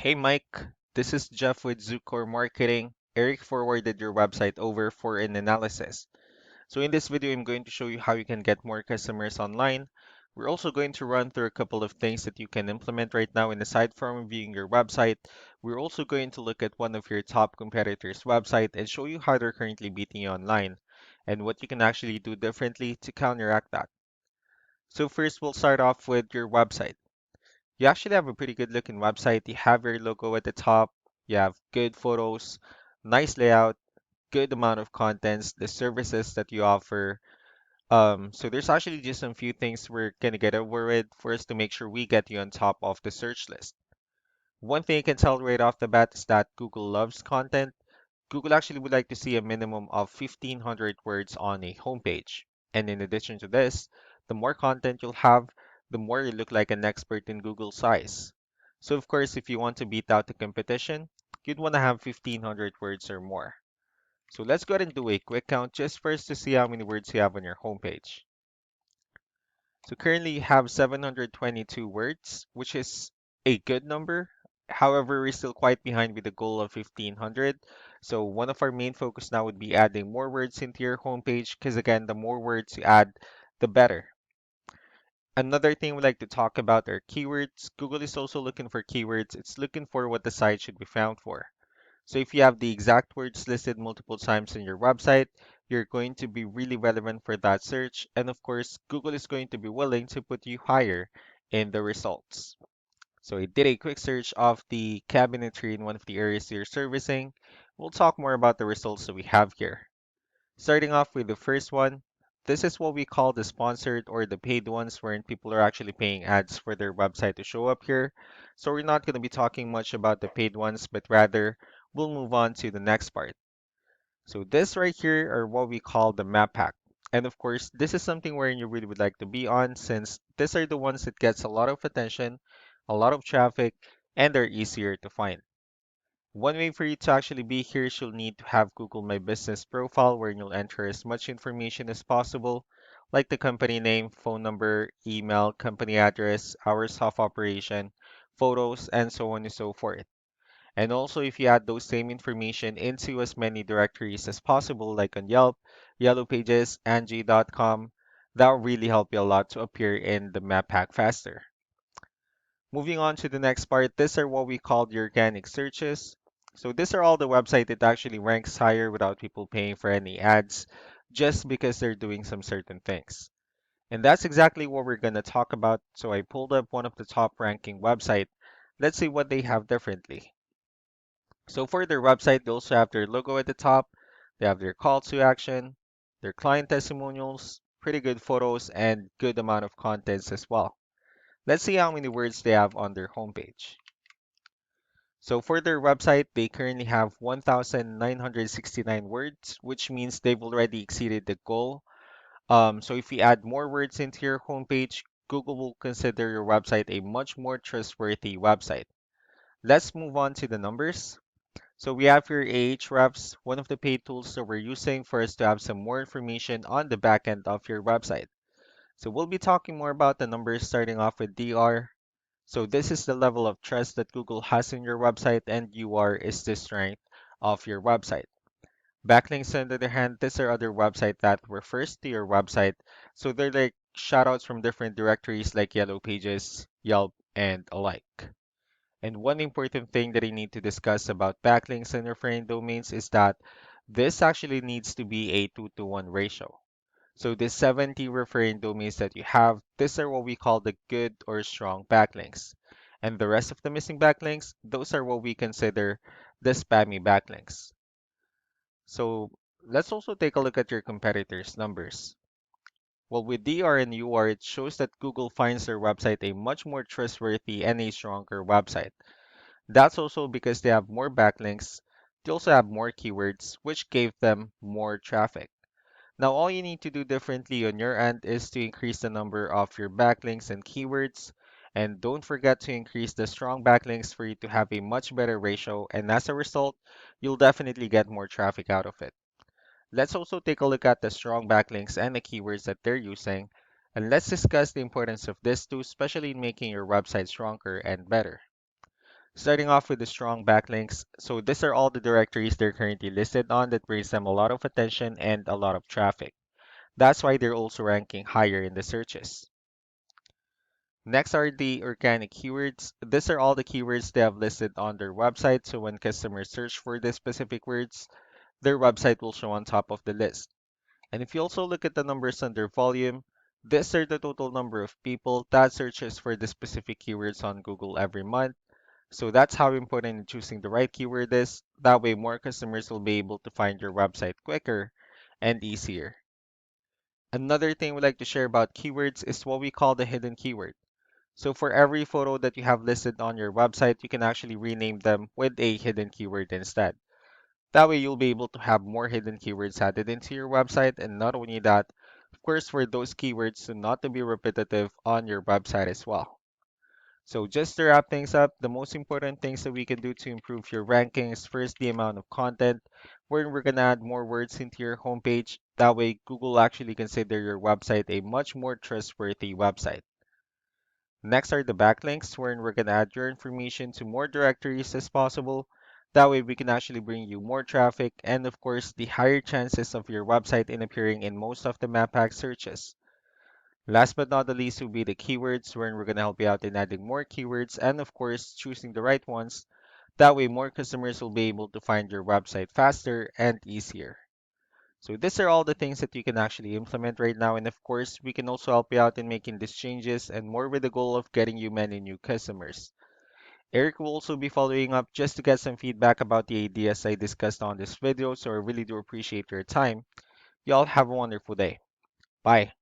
Hey Mike, this is Jeff with Zucore Marketing. Eric forwarded your website over for an analysis. So in this video, I'm going to show you how you can get more customers online. We're also going to run through a couple of things that you can implement right now. And aside from reviewing your website, we're also going to look at one of your top competitors' website and show you how they're currently beating you online and what you can actually do differently to counteract that. So first, we'll start off with your website. You actually have a pretty good looking website. You have your logo at the top, you have good photos, nice layout, good amount of contents, the services that you offer. So there's actually just some few things we're gonna get over with for us to make sure we get you on top of the search list. One thing you can tell right off the bat is that Google loves content. Google actually would like to see a minimum of 1,500 words on a homepage. And in addition to this, the more content you'll have, the more you look like an expert in Google's eyes. So of course, if you want to beat out the competition, you'd want to have 1,500 words or more. So let's go ahead and do a quick count just first to see how many words you have on your homepage. So currently you have 722 words, which is a good number. However, we're still quite behind with the goal of 1500. So one of our main focus now would be adding more words into your homepage because again, the more words you add, the better. Another thing we like to talk about are keywords. Google is also looking for keywords. It's looking for what the site should be found for. So if you have the exact words listed multiple times in your website, you're going to be really relevant for that search. And of course, Google is going to be willing to put you higher in the results. So I did a quick search of the cabinetry in one of the areas you're servicing. We'll talk more about the results that we have here. Starting off with the first one, this is what we call the sponsored or the paid ones, wherein people are actually paying ads for their website to show up here. So we're not going to be talking much about the paid ones, but rather we'll move on to the next part. So this right here are what we call the map pack. And of course, this is something where you really would like to be on since these are the ones that gets a lot of attention, a lot of traffic, and they're easier to find. One way for you to actually be here is you'll need to have Google My Business profile where you'll enter as much information as possible, like the company name, phone number, email, company address, hours of operation, photos, and so on and so forth. And also, if you add those same information into as many directories as possible, like on Yelp, Yellow Pages, Angie.com, that will really help you a lot to appear in the map pack faster. Moving on to the next part, these are what we call the organic searches. So these are all the website that actually ranks higher without people paying for any ads, just because they're doing some certain things. And that's exactly what we're going to talk about. So I pulled up one of the top ranking website. Let's see what they have differently. So for their website, they also have their logo at the top. They have their call to action, their client testimonials, pretty good photos, and good amount of contents as well. Let's see how many words they have on their homepage. So for their website, they currently have 1,969 words, which means they've already exceeded the goal. So if you add more words into your homepage, Google will consider your website a much more trustworthy website. Let's move on to the numbers. So we have here Ahrefs, one of the paid tools that we're using for us to have some more information on the back end of your website. So we'll be talking more about the numbers starting off with DR. So this is the level of trust that Google has in your website, and UR is the strength of your website. Backlinks, on the other hand, these are other websites that refers to your website. So they're like shoutouts from different directories like Yellow Pages, Yelp, and alike. And one important thing that I need to discuss about backlinks and referring domains is that this actually needs to be a 2-to-1 ratio. So the 70 referring domains that you have, these are what we call the good or strong backlinks. And the rest of the missing backlinks, those are what we consider the spammy backlinks. So let's also take a look at your competitors' numbers. Well, with DR and UR, it shows that Google finds their website a much more trustworthy and a stronger website. That's also because they have more backlinks. They also have more keywords, which gave them more traffic. Now, all you need to do differently on your end is to increase the number of your backlinks and keywords. And don't forget to increase the strong backlinks for you to have a much better ratio. And as a result, you'll definitely get more traffic out of it. Let's also take a look at the strong backlinks and the keywords that they're using. And let's discuss the importance of this too, especially in making your website stronger and better. Starting off with the strong backlinks. So these are all the directories they're currently listed on that brings them a lot of attention and a lot of traffic. That's why they're also ranking higher in the searches. Next are the organic keywords. These are all the keywords they have listed on their website, so when customers search for these specific words, their website will show on top of the list. And if you also look at the numbers under volume, these are the total number of people that searches for the specific keywords on Google every month. So that's how important choosing the right keyword is. That way more customers will be able to find your website quicker and easier. Another thing we like to share about keywords is what we call the hidden keyword. So for every photo that you have listed on your website, you can actually rename them with a hidden keyword instead. That way you'll be able to have more hidden keywords added into your website, and not only that, of course, for those keywords to not to be repetitive on your website as well. So just to wrap things up, the most important things that we can do to improve your rankings, first the amount of content, where we're gonna add more words into your homepage. That way Google actually consider your website a much more trustworthy website. Next are the backlinks, wherein we're going to add your information to more directories as possible. That way we can actually bring you more traffic and of course the higher chances of your website in appearing in most of the map pack searches. Last but not the least will be the keywords, wherein we're going to help you out in adding more keywords and of course choosing the right ones. That way more customers will be able to find your website faster and easier. So these are all the things that you can actually implement right now. And of course, we can also help you out in making these changes and more with the goal of getting you many new customers. Eric will also be following up just to get some feedback about the ideas I discussed on this video. So I really do appreciate your time. Y'all have a wonderful day. Bye.